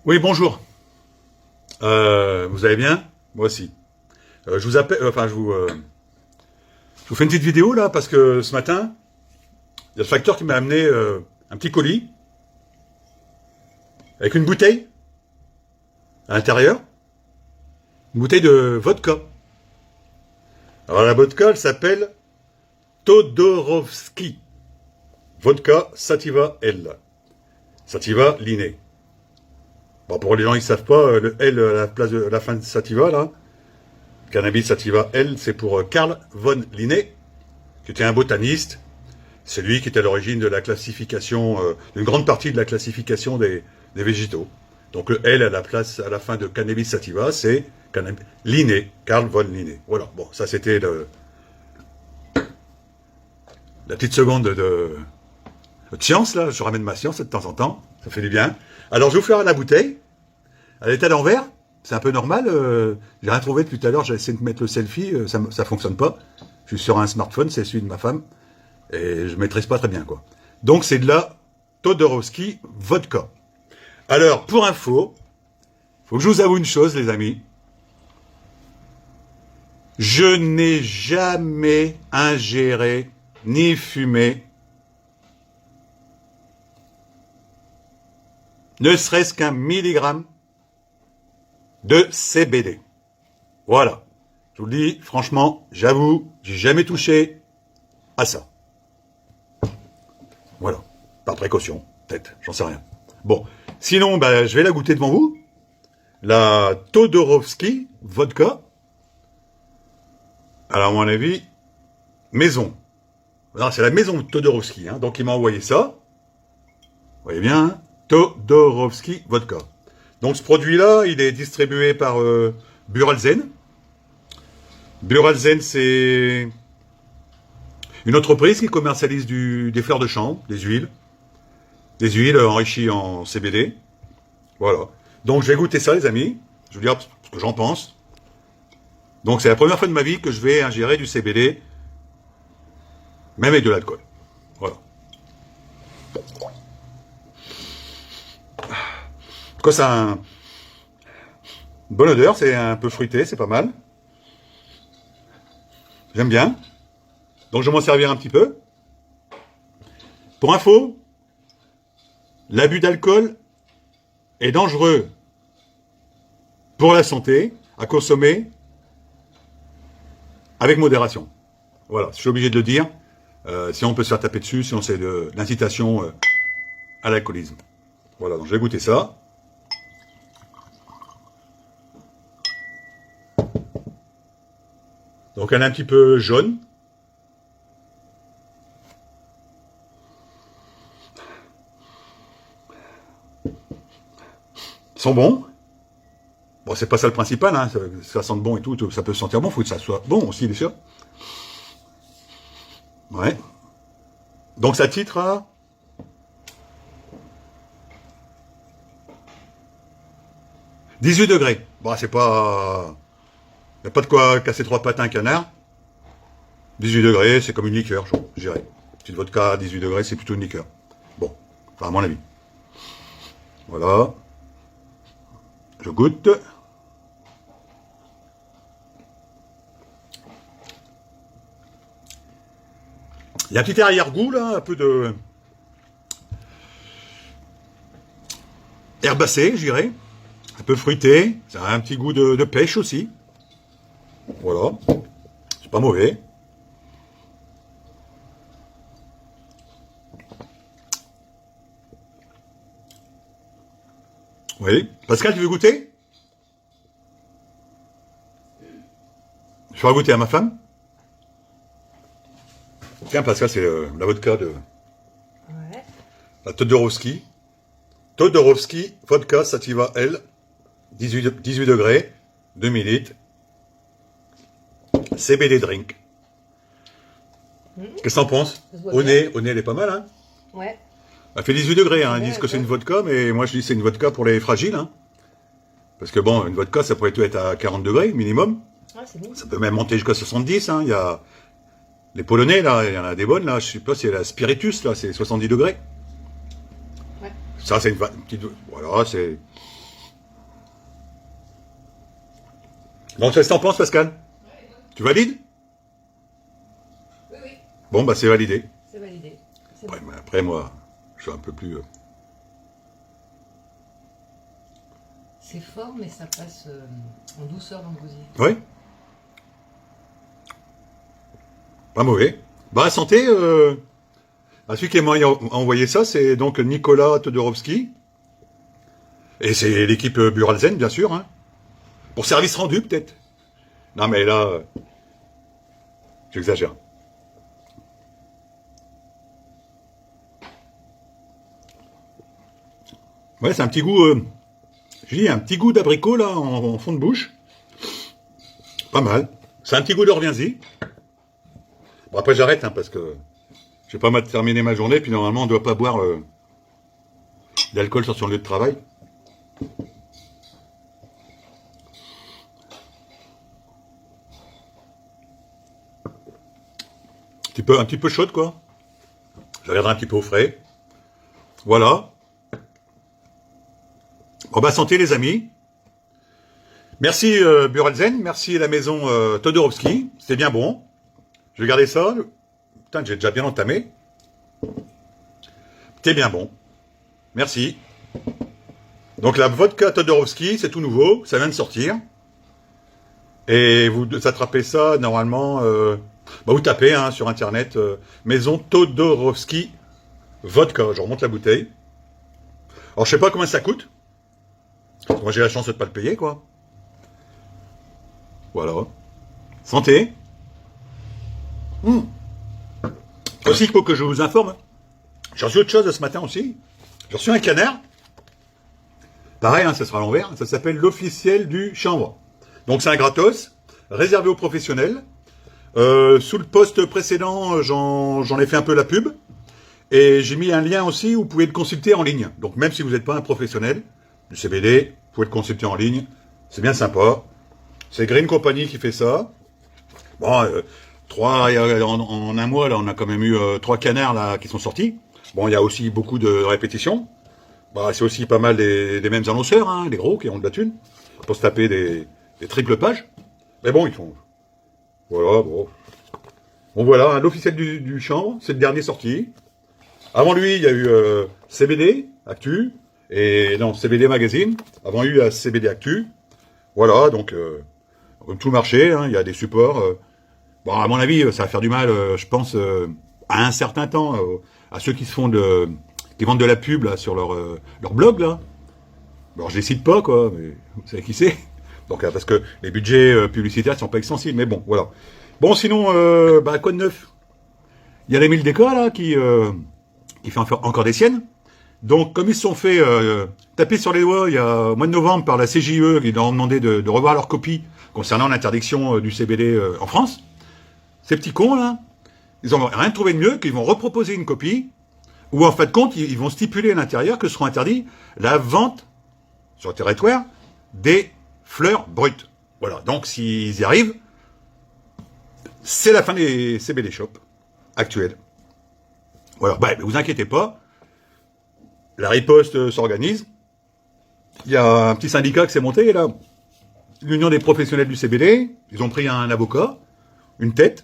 Oui, bonjour. Vous allez bien? Moi aussi. Je vous appelle, je vous fais une petite vidéo là parce que ce matin, il y a le facteur qui m'a amené un petit colis avec une bouteille à l'intérieur, une bouteille de vodka. Alors la vodka, elle s'appelle Todorovski. Vodka Sativa L. Sativa Linné. Bon, pour les gens qui ne savent pas, le L à la place de la fin de Sativa, là, Cannabis Sativa L, c'est pour Carl von Linné, qui était un botaniste. C'est lui qui était à l'origine de la classification, d'une grande partie de la classification des végétaux. Donc le L à la place, à la fin de Cannabis Sativa, c'est Linné, Carl von Linné. Voilà, bon, ça c'était la petite seconde de science, là. Je ramène ma science de temps en temps, ça fait du bien. Alors je vais vous faire la bouteille. Elle est à l'envers, c'est un peu normal. J'ai rien trouvé depuis tout à l'heure, j'ai essayé de mettre le selfie, ça fonctionne pas. Je suis sur un smartphone, c'est celui de ma femme, et je maîtrise pas très bien, quoi. Donc c'est de la Todorovski Vodka. Alors, pour info, faut que je vous avoue une chose, les amis. Je n'ai jamais ingéré ni fumé ne serait-ce qu'un milligramme de CBD. Voilà. Je vous le dis, franchement, j'avoue, j'ai jamais touché à ça. Voilà. Par précaution, peut-être, j'en sais rien. Bon. Sinon, je vais la goûter devant vous. La Todorovski Vodka. Alors, à mon avis, maison. C'est la maison de Todorovski, hein, donc il m'a envoyé ça. Vous voyez bien, hein, Todorovski Vodka. Donc ce produit-là, il est distribué par Buralzen. Buralzen, c'est une entreprise qui commercialise des fleurs de chanvre, des huiles enrichies en CBD. Voilà. Donc je vais goûter ça, les amis. Je vais vous dire ce que j'en pense. Donc c'est la première fois de ma vie que je vais ingérer du CBD, même avec de l'alcool. Voilà. Quoi, ça a une bonne odeur, c'est un peu fruité, c'est pas mal. J'aime bien. Donc je vais m'en servir un petit peu. Pour info, l'abus d'alcool est dangereux pour la santé, à consommer avec modération. Voilà, je suis obligé de le dire. Sinon on peut se faire taper dessus, sinon c'est de l'incitation à l'alcoolisme. Voilà, donc je vais goûter ça. Donc elle est un petit peu jaune. Ils sont bons. Bon, c'est pas ça le principal, hein. Ça sent bon et tout, ça peut sentir bon, il faut que ça soit bon aussi, bien sûr. Ouais. Donc ça titre à 18 degrés. Bon, c'est pas... Il n'y a pas de quoi casser trois pattes à un canard. 18 degrés, c'est comme une liqueur, je dirais. Petite vodka à 18 degrés, c'est plutôt une liqueur. Bon, enfin à mon avis. Voilà. Je goûte. Il y a un petit arrière-goût, là, un peu de... herbacé, je dirais. Un peu fruité. Ça a un petit goût de pêche aussi. Voilà. C'est pas mauvais. Oui. Pascal, tu veux goûter? Je ferai goûter à ma femme. Tiens, Pascal, c'est la vodka de... Ouais. La Todorovski. Todorovski Vodka Sativa L. 18 degrés. 2 millilitres. CBD drink. Qu'est-ce que t'en penses? Au nez, elle est pas mal, hein? Ouais. Elle fait 18 degrés, hein. Ils Ouais, disent que c'est ouais. une vodka, mais moi je dis que c'est une vodka pour les fragiles, hein. Parce que bon, une vodka, ça pourrait être à 40 degrés minimum. Ah, c'est bon. Ça peut même monter jusqu'à 70, hein. Il y a les Polonais, là, il y en a des bonnes, là. Je sais pas si c'est la Spiritus, là, c'est 70 degrés. Ouais. Ça, c'est une petite... Voilà, c'est... Donc, qu'est-ce que t'en penses, Pascal? Tu valides? Oui, oui, Bon, bah, c'est validé. c'est validé. C'est Ouais, bon. mais après, moi, je suis un peu plus... C'est fort, mais ça passe en douceur dans le gosier. Oui. Pas mauvais. Bah, santé, celui qui m'a envoyé ça, c'est donc Nicolas Todorovski. Et c'est l'équipe Buralzen, bien sûr. Hein. Pour service rendu, peut-être. Non, mais là, j'exagère. Ouais, c'est un petit goût... je dis, un petit goût d'abricot, là, en fond de bouche. Pas mal. C'est un petit goût d'Orvienzy. Bon, après, j'arrête, hein, parce que j'ai pas mal terminé ma journée, puis normalement, on ne doit pas boire d'alcool sur son lieu de travail. Un petit peu chaude, quoi. Je la garderai un petit peu au frais. Voilà. Bon, bah, santé, les amis. Merci, Buralzen. Merci, la maison Todorovski. C'était bien bon. Je vais garder ça. Putain, j'ai déjà bien entamé. C'était bien bon. Merci. Donc, la vodka Todorovski, c'est tout nouveau. Ça vient de sortir. Et vous attrapez ça, normalement... bah, vous tapez hein, sur Internet maison Todorovski vodka. Je remonte la bouteille. Alors, je sais pas combien ça coûte. Parce que moi, j'ai la chance de ne pas le payer, quoi. Voilà. Santé. Aussi, il faut que je vous informe. J'ai reçu autre chose ce matin aussi. J'ai reçu un canard. Pareil, hein, ça sera à l'envers. Ça s'appelle l'officiel du chanvre. Donc, c'est un gratos, réservé aux professionnels. Sous le post précédent, j'en ai fait un peu la pub. Et j'ai mis un lien aussi où vous pouvez le consulter en ligne. Donc, même si vous n'êtes pas un professionnel du CBD, vous pouvez le consulter en ligne. C'est bien sympa. C'est Green Company qui fait ça. Bon, en un mois, là, on a quand même eu 3 canards là, qui sont sortis. Bon, il y a aussi beaucoup de répétitions. Bah, c'est aussi pas mal des mêmes annonceurs, hein, les gros qui ont de la thune, pour se taper des triples pages. Mais bon, ils font... Voilà, bon. Bon, voilà, hein, l'officiel du chanvre, c'est le dernier sorti. Avant lui, il y a eu CBD, Actu, et non, CBD Magazine. Avant, il y a eu CBD Actu. Voilà, donc, comme tout le marché, hein, il y a des supports. Bon, à mon avis, ça va faire du mal, je pense, à un certain temps, à ceux qui qui vendent de la pub là, sur leur blog, là. Alors, je les cite pas, quoi, mais vous savez qui c'est. Donc, parce que les budgets publicitaires ne sont pas extensibles, mais bon, voilà. Bon, sinon, quoi de neuf? Il y a l'Émile Descas, là, qui fait encore des siennes. Donc, comme ils se sont fait taper sur les doigts il y a au mois de novembre par la CJE, qui leur ont demandé de revoir leur copie concernant l'interdiction du CBD en France, ces petits cons, là, ils n'ont rien trouvé de mieux qu'ils vont reproposer une copie où, en fin de compte, ils vont stipuler à l'intérieur que seront interdits la vente sur le territoire des fleurs brutes. Voilà, donc s'ils y arrivent, c'est la fin des CBD shops actuels. Voilà, bah, vous inquiétez pas, la riposte s'organise. Il y a un petit syndicat qui s'est monté, là, l'Union des professionnels du CBD, ils ont pris un avocat, une tête,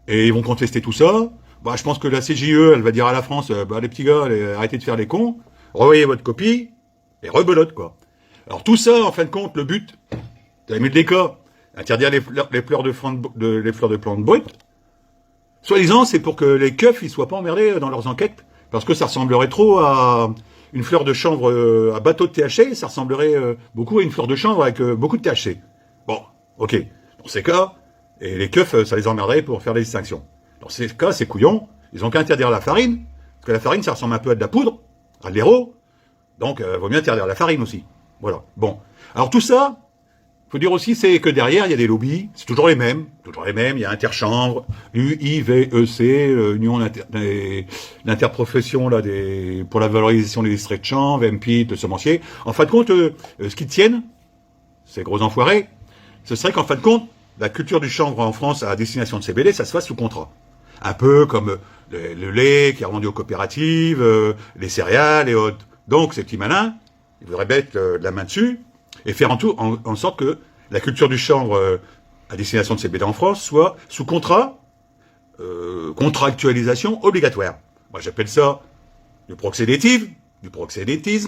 et ils vont contester tout ça. Bah, je pense que la CJE, elle va dire à la France, bah, les petits gars, arrêtez de faire les cons, revoyez votre copie, et rebelote, quoi. Alors tout ça, en fin de compte, le but, t'as mis des cas, interdire les fleurs de plantes brutes, soi-disant, c'est pour que les keufs, ils soient pas emmerdés dans leurs enquêtes, parce que ça ressemblerait trop à une fleur de chanvre à bateau de THC, ça ressemblerait beaucoup à une fleur de chanvre avec beaucoup de THC. Bon, ok, dans ces cas, et les keufs, ça les emmerderait pour faire les distinctions. Dans ces cas, ces couillons, ils ont qu'à interdire la farine, parce que la farine, ça ressemble un peu à de la poudre, à de l'héros, donc vaut mieux interdire la farine aussi. Voilà, bon. Alors tout ça, faut dire aussi, c'est que derrière, il y a des lobbies, c'est toujours les mêmes, il y a Interchambre, UIVEC, Union d'interprofession là, pour la valorisation des districts de chanvre, MPIT, le semencier. En fin de compte, ce qu'ils tiennent, ces gros enfoirés, ce serait qu'en fin de compte, la culture du chanvre en France à destination de CBD, ça se fasse sous contrat. Un peu comme le lait qui est revendu aux coopératives, les céréales et autres. Donc, ces petits malins, ils voudraient mettre de la main dessus et faire en sorte que la culture du chanvre à destination de CBD en France soit sous contrat, contractualisation obligatoire. Moi, j'appelle ça du proxénétisme,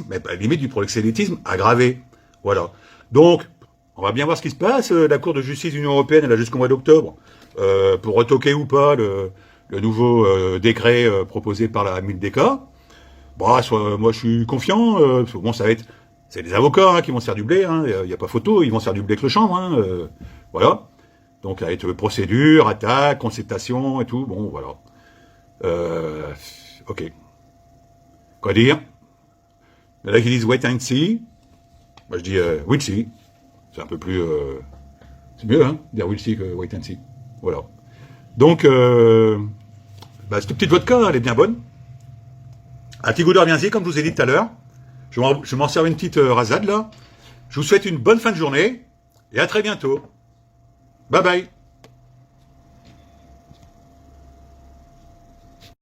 mais à la limite du proxénétisme aggravé. Voilà. Donc, on va bien voir ce qui se passe. La Cour de justice de l'Union européenne, elle a jusqu'au mois d'octobre pour retoquer ou pas le nouveau décret proposé par la MILDECA. Bon, moi, je suis confiant. Bon, ça va être... C'est les avocats qui vont se faire du blé. Il n'y a pas photo, ils vont se faire du blé avec le chanvre. Voilà. Donc, avec procédure, attaque, concertation et tout. Bon, voilà. Ok. Quoi dire? Il y en a qui disent wait and see. Moi, je dis we'll see. C'est un peu plus... c'est mieux, dire we'll see que wait and see. Voilà. Donc, cette petite vodka, elle est bien bonne. Un petit goût d'orviensier, comme je vous ai dit tout à l'heure. Je m'en sers une petite rasade, là. Je vous souhaite une bonne fin de journée. Et à très bientôt. Bye bye.